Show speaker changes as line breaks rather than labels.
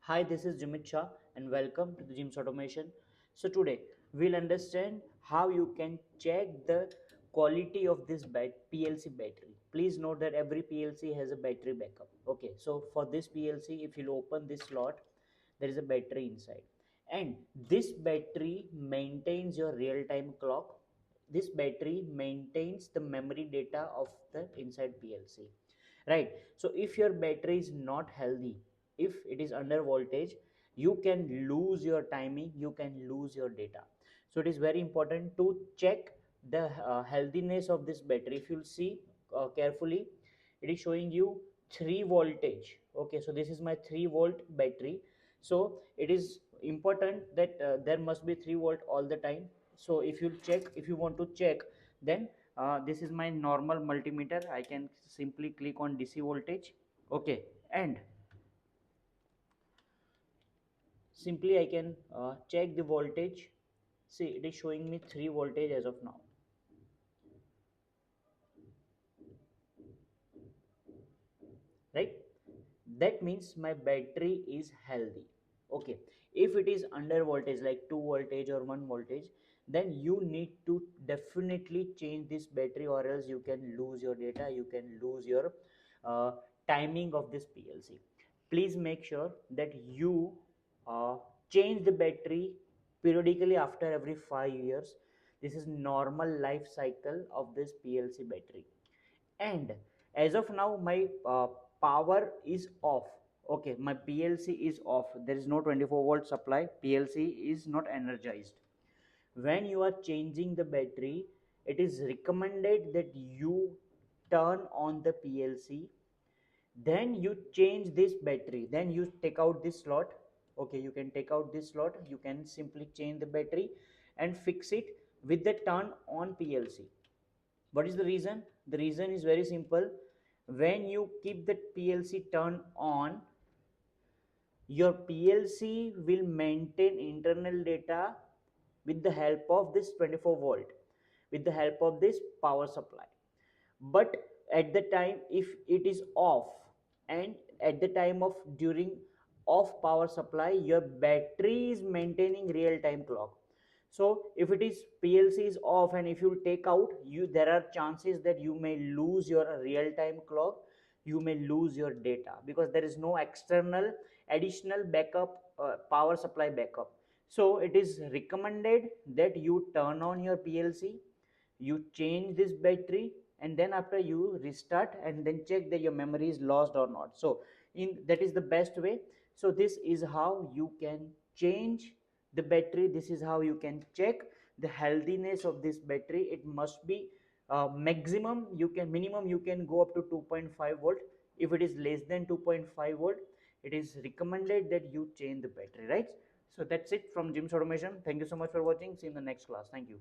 Hi, this is Jimit Shah and welcome to the Gym's Automation. So today we'll understand how you can check the quality of this PLC battery. Please note that every PLC has a battery backup. Okay, so for this PLC, if you open this slot, there is a battery inside, and this battery maintains your real-time clock. This battery maintains the memory data of the inside PLC, right? So if your battery is not healthy, if it is under voltage, you can lose your timing, you can lose your data. So it is very important to check the healthiness of this battery. If you'll see carefully, it is showing you 3 voltage. Okay, so this is my 3 volt battery. So it is important that there must be 3 volt all the time. So if you check, if you want to check, then this is my normal multimeter. I can simply click on DC voltage. Okay, and simply I can check the voltage. See, it is showing me 3 voltage as of now, right? That means my battery is healthy. Okay, if it is under voltage like 2 voltage or 1 voltage, then you need to definitely change this battery, or else you can lose your data, you can lose your uh, timing of this PLC. Please make sure that you uh, change the battery periodically after every 5 years. This is normal life cycle of this PLC battery. And as of now my power is off. Okay, my PLC is off, there is no 24-volt supply, PLC is not energized. When you are changing the battery, it is recommended that you turn on the PLC, then you change this battery, then you take out this slot. Okay, you can take out this slot, you can simply change the battery and fix it with the turn on PLC. What is the reason? The reason is very simple. When you keep the PLC turned on, your PLC will maintain internal data with the help of this 24 volt, with the help of this power supply. But at the time if it is off, and at the time of during off power supply, your battery is maintaining real time clock. So if it is PLC is off and if you take out, you there are chances that you may lose your real time clock, you may lose your data, because there is no external additional backup, power supply backup. So it is recommended that you turn on your PLC, you change this battery, and then after you restart and then check that your memory is lost or not. So in that is the best way. So this is how you can change the battery, this is how you can check the healthiness of this battery. It must be maximum, you can minimum you can go up to 2.5 volt. If it is less than 2.5 volt, it is recommended that you change the battery, right? So that's it from Jim's Automation. Thank you so much for watching. See you in the next class. Thank you.